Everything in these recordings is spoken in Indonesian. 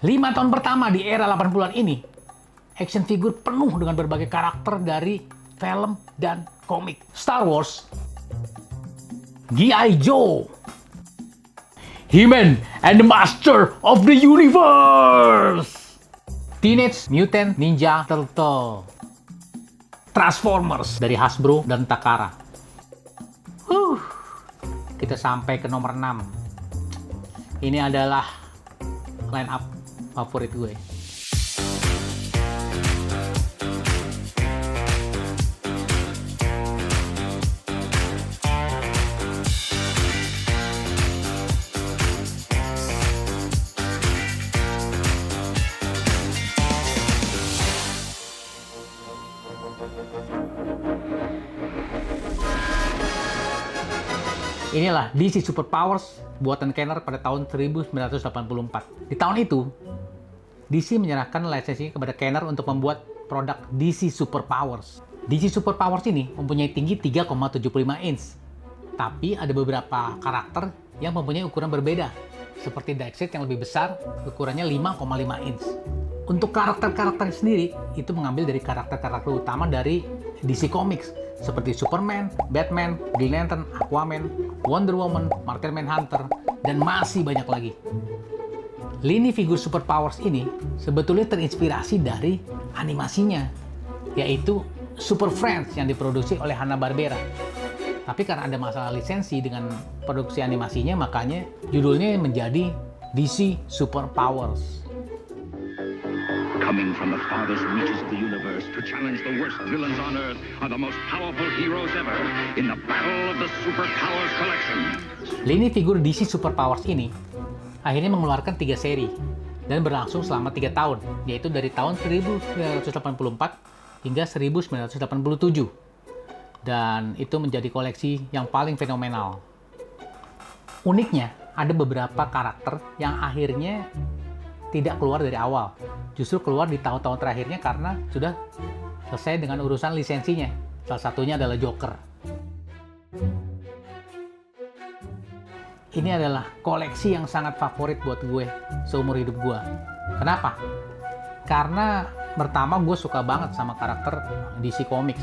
5 tahun pertama di era 80-an ini, action figure penuh dengan berbagai karakter dari film dan komik. Star Wars, G.I. Joe, He-Man and the Master of the Universe, Teenage Mutant Ninja Turtle, Transformers dari Hasbro dan Takara. Kita sampai ke nomor 6. Ini adalah line up favorit gue. Inilah DC Super Powers buatan Kenner pada tahun 1984. Di tahun itu, DC menyerahkan lisensi kepada Kenner untuk membuat produk DC Super Powers. DC Super Powers ini mempunyai tinggi 3,75 inch. Tapi ada beberapa karakter yang mempunyai ukuran berbeda, seperti Darkseid yang lebih besar, ukurannya 5,5 inch. Untuk karakter-karakter sendiri, itu mengambil dari karakter-karakter utama dari DC Comics, seperti Superman, Batman, Green Lantern, Aquaman, Wonder Woman, Martian Manhunter, dan masih banyak lagi. Lini figur Super Powers ini sebetulnya terinspirasi dari animasinya, yaitu Super Friends yang diproduksi oleh Hanna-Barbera. Tapi karena ada masalah lisensi dengan produksi animasinya, makanya judulnya menjadi DC Super Powers. Coming from the farthest reaches of the universe to challenge the worst villains on Earth are the most powerful heroes ever in the battle of the Super Powers Collection. Lini figur DC Super Powers ini akhirnya mengeluarkan 3 seri dan berlangsung selama 3 tahun, yaitu dari tahun 1984 hingga 1987. Dan itu menjadi koleksi yang paling fenomenal. Uniknya, ada beberapa karakter yang akhirnya tidak keluar dari awal, justru keluar di tahun-tahun terakhirnya karena sudah selesai dengan urusan lisensinya. Salah satunya adalah Joker. Ini adalah koleksi yang sangat favorit buat gue seumur hidup gue. Kenapa? Karena pertama gue suka banget sama karakter DC Comics.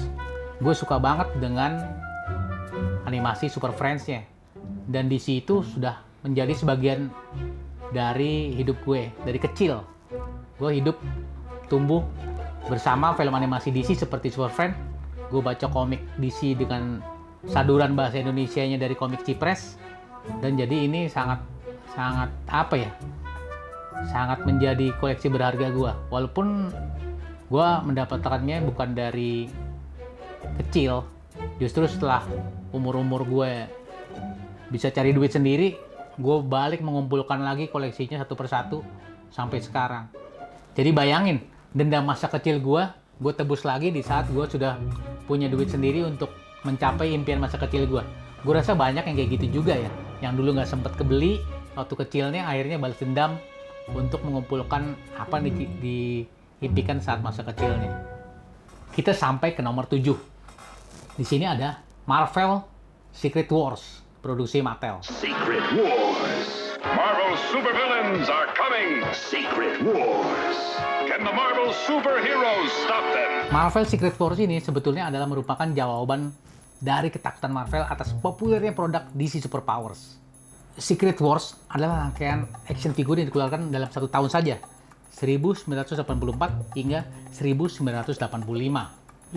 Gue suka banget dengan animasi Super Friends-nya. Dan DC itu sudah menjadi sebagian dari hidup gue, dari kecil. Gue hidup, tumbuh bersama film animasi DC seperti Super Friends. Gue baca komik DC dengan saduran bahasa Indonesianya dari komik Cipres. Dan jadi ini sangat apa ya? Sangat menjadi koleksi berharga gue. Walaupun gue mendapatkannya bukan dari kecil, justru setelah umur-umur gue bisa cari duit sendiri, gue balik mengumpulkan lagi koleksinya satu persatu sampai sekarang. Jadi bayangin, dendam masa kecil gue tebus lagi di saat gue sudah punya duit sendiri untuk mencapai impian masa kecil gue. Gue rasa banyak yang kayak gitu juga ya, yang dulu nggak sempet kebeli waktu kecilnya, akhirnya balas dendam untuk mengumpulkan apa yang diimpikan saat masa kecilnya. Kita sampai ke nomor 7. Di sini ada Marvel Secret Wars, produksi Mattel. Secret Wars. Marvel supervillains are coming! Secret Wars. Can the Marvel superheroes stop them? Marvel Secret Wars ini sebetulnya adalah merupakan jawaban dari ketakutan Marvel atas populernya produk DC Super Powers. Secret Wars adalah rangkaian action figure yang dikeluarkan dalam 1 tahun saja, 1984 hingga 1985.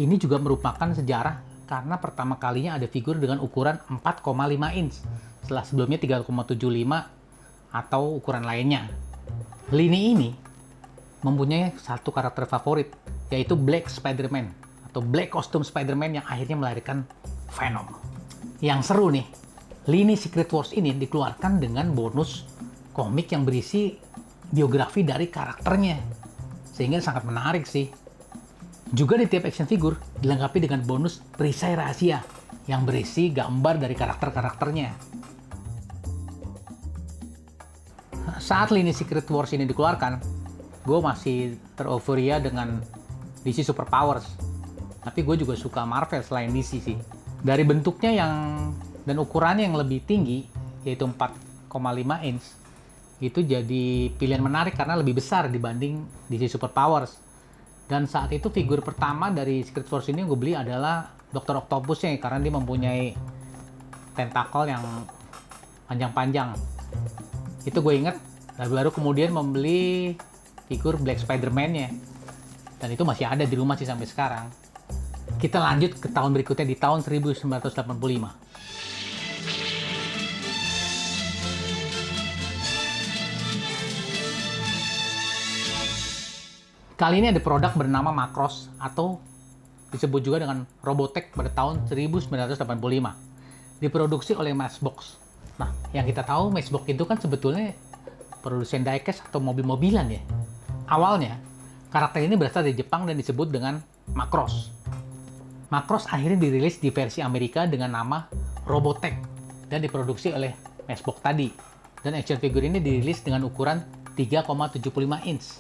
Ini juga merupakan sejarah karena pertama kalinya ada figur dengan ukuran 4,5 inch, setelah sebelumnya 3,75 atau ukuran lainnya. Lini ini mempunyai satu karakter favorit, yaitu Black Spider-Man atau Black Costume Spider-Man yang akhirnya melahirkan Venom. Yang seru nih, lini Secret Wars ini dikeluarkan dengan bonus komik yang berisi biografi dari karakternya, sehingga sangat menarik sih. Juga di tiap action figure dilengkapi dengan bonus perisai rahasia yang berisi gambar dari karakter-karakternya. Saat lini Secret Wars ini dikeluarkan, gue masih teroforia dengan DC Super Powers. Tapi gue juga suka Marvel selain DC sih. Dari bentuknya dan ukurannya yang lebih tinggi, yaitu 4,5 inch, itu jadi pilihan menarik karena lebih besar dibanding DC Super Powers. Dan saat itu figur pertama dari Secret Force ini yang gue beli adalah Dr. Octopus-nya, karena dia mempunyai tentakel yang panjang-panjang. Itu gue inget. Dan baru kemudian membeli figur Black Spider-Man-nya. Dan itu masih ada di rumah sih sampai sekarang. Kita lanjut ke tahun berikutnya di tahun 1985. Kali ini ada produk bernama Macross atau disebut juga dengan Robotech pada tahun 1985. Diproduksi oleh Matchbox. Nah, yang kita tahu Matchbox itu kan sebetulnya produsen diecast atau mobil-mobilan ya. Awalnya, karakter ini berasal dari Jepang dan disebut dengan Macross. Macross akhirnya dirilis di versi Amerika dengan nama Robotech dan diproduksi oleh Matchbox tadi. Dan action figure ini dirilis dengan ukuran 3,75 inch.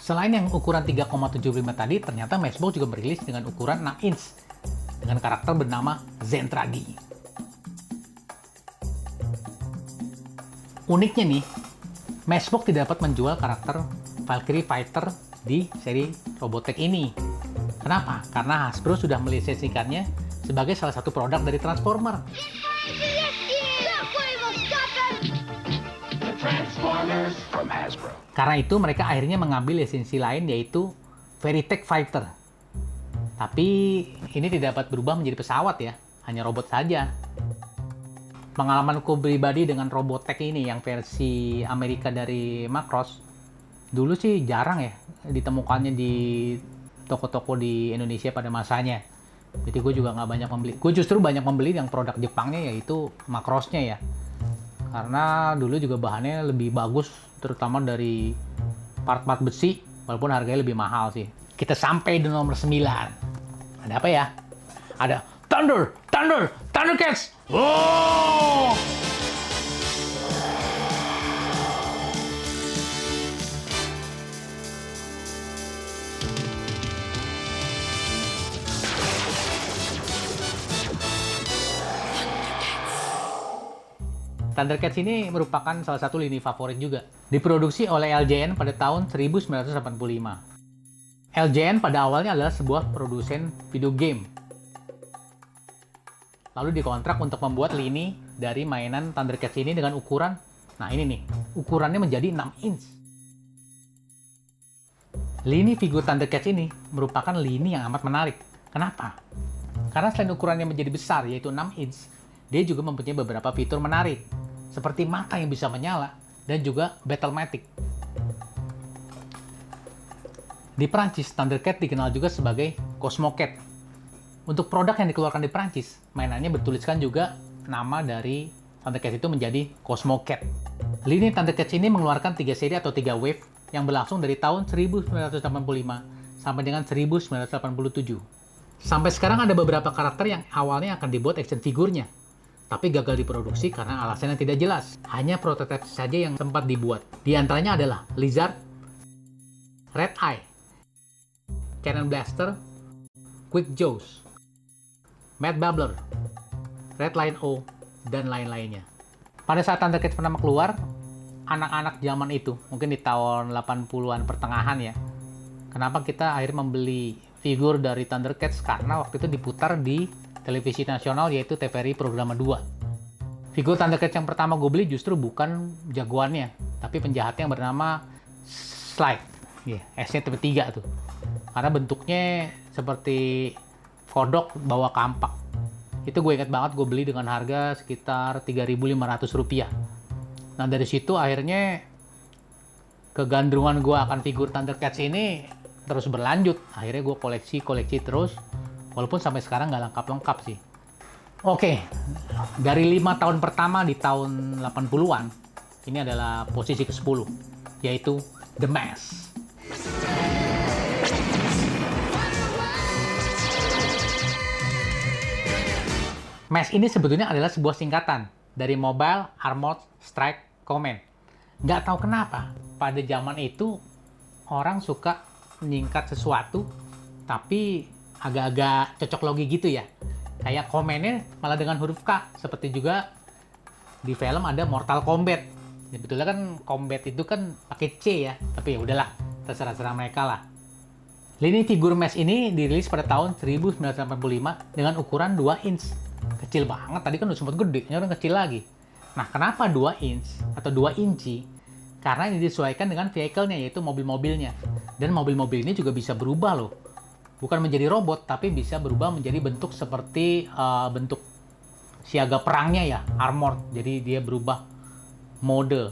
Selain yang ukuran 3,75 tadi, ternyata Matchbox juga merilis dengan ukuran 6 inch dengan karakter bernama Zentradi. Uniknya nih, Matchbox tidak dapat menjual karakter Valkyrie Fighter di seri Robotech ini. Kenapa? Karena Hasbro sudah melisensikannya sebagai salah satu produk dari Transformer. Transformers from Hasbro. Karena itu mereka akhirnya mengambil lisensi lain yaitu Veritech Fighter. Tapi ini tidak dapat berubah menjadi pesawat ya, hanya robot saja. Pengalamanku pribadi dengan Robotech ini yang versi Amerika dari Macross, dulu sih jarang ya ditemukannya di toko-toko di Indonesia pada masanya. Jadi gue juga nggak banyak membeli. Gue justru banyak membeli yang produk Jepangnya yaitu Macross-nya ya. Karena dulu juga bahannya lebih bagus, terutama dari part-part besi, walaupun harganya lebih mahal sih. Kita sampai di nomor 9. Ada apa ya? Ada Thundercats! Oh! Thundercats ini merupakan salah satu lini favorit juga. Diproduksi oleh LJN pada tahun 1985. LJN pada awalnya adalah sebuah produsen video game. Lalu dikontrak untuk membuat lini dari mainan Thundercats ini dengan ukuran, nah ini nih, ukurannya menjadi 6 inch. Lini figur Thundercats ini merupakan lini yang amat menarik. Kenapa? Karena selain ukurannya menjadi besar, yaitu 6 inch, dia juga mempunyai beberapa fitur menarik, seperti mata yang bisa menyala, dan juga Battlematic. Di Prancis, Thundercats dikenal juga sebagai Cosmocat. Untuk produk yang dikeluarkan di Prancis, mainannya bertuliskan juga nama dari Thundercats itu menjadi Cosmocat. Lini Thundercats ini mengeluarkan 3 seri atau 3 wave yang berlangsung dari tahun 1985 sampai dengan 1987. Sampai sekarang ada beberapa karakter yang awalnya akan dibuat action figurnya, tapi gagal diproduksi karena alasan yang tidak jelas. Hanya prototipe saja yang sempat dibuat. Di antaranya adalah Lizard, Red Eye, Cannon Blaster, Quick Jaws, Mad Babbler, Red Lion O, dan lain-lainnya. Pada saat Thundercats pertama keluar, anak-anak zaman itu, mungkin di tahun 80-an pertengahan ya, kenapa kita akhirnya membeli figur dari Thundercats? Karena waktu itu diputar di televisi nasional yaitu TVRI Programa 2. Figur Thundercats yang pertama gue beli justru bukan jagoannya, tapi penjahatnya yang bernama Slide. S-nya tipe 3 tuh. Karena bentuknya seperti kodok bawa kampak. Itu gue ingat banget, gue beli dengan harga sekitar Rp3.500. Nah dari situ akhirnya kegandrungan gue akan figur Thundercats ini terus berlanjut. Akhirnya gue koleksi terus, walaupun sampai sekarang nggak lengkap-lengkap sih. Oke, dari 5 tahun pertama di tahun 80-an, ini adalah posisi ke-10, yaitu The Mask. Mask ini sebetulnya adalah sebuah singkatan dari Mobile Armored Strike Command. Nggak tahu kenapa, pada zaman itu orang suka menyingkat sesuatu, tapi agak-agak cocok logi gitu ya. Kayak command-nya malah dengan huruf K, seperti juga di film ada Mortal Kombat. Sebetulnya kan Combat itu kan pakai C ya, tapi ya udahlah, terserah mereka lah. Lini figur mesh ini dirilis pada tahun 1985 dengan ukuran 2 inch. Kecil banget, tadi kan udah sempat gede, ini orang kecil lagi. Nah, kenapa 2 inch atau 2 inci? Karena ini disesuaikan dengan vehicle-nya, yaitu mobil-mobilnya. Dan mobil-mobil ini juga bisa berubah loh. Bukan menjadi robot, tapi bisa berubah menjadi bentuk seperti bentuk siaga perangnya ya, armored. Jadi dia berubah mode.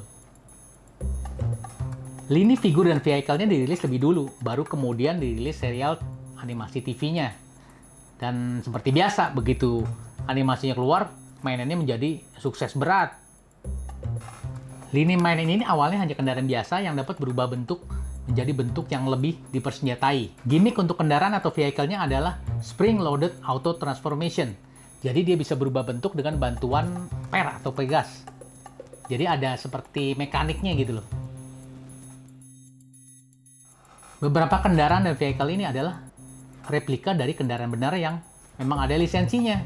Lini figur dan vehicle-nya dirilis lebih dulu, baru kemudian dirilis serial animasi TV-nya. Dan seperti biasa, begitu animasinya keluar, mainannya menjadi sukses berat. Lini mainan ini awalnya hanya kendaraan biasa yang dapat berubah bentuk menjadi bentuk yang lebih dipersenjatai. Gimik untuk kendaraan atau vehicle-nya adalah spring-loaded auto transformation. Jadi dia bisa berubah bentuk dengan bantuan per atau pegas. Jadi ada seperti mekaniknya gitu loh. Beberapa kendaraan dan vehicle ini adalah replika dari kendaraan benar yang memang ada lisensinya.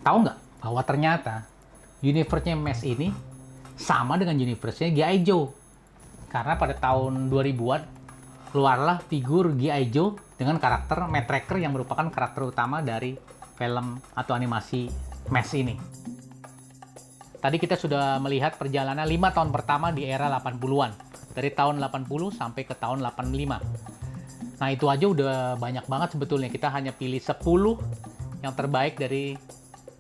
Tahu nggak bahwa ternyata universe-nya mesh ini sama dengan universe-nya G.I. Joe. Karena pada tahun 2000-an keluarlah figur G.I. Joe dengan karakter Matt Tracker yang merupakan karakter utama dari film atau animasi mesh ini. Tadi kita sudah melihat perjalanan 5 tahun pertama di era 80-an. Dari tahun 80 sampai ke tahun 85. Nah, itu aja udah banyak banget sebetulnya. Kita hanya pilih 10 yang terbaik dari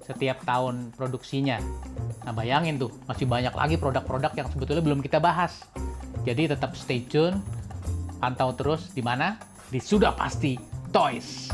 setiap tahun produksinya. Nah, bayangin tuh, masih banyak lagi produk-produk yang sebetulnya belum kita bahas. Jadi tetap stay tune, pantau terus di mana? Di Sudah Pasti Toys.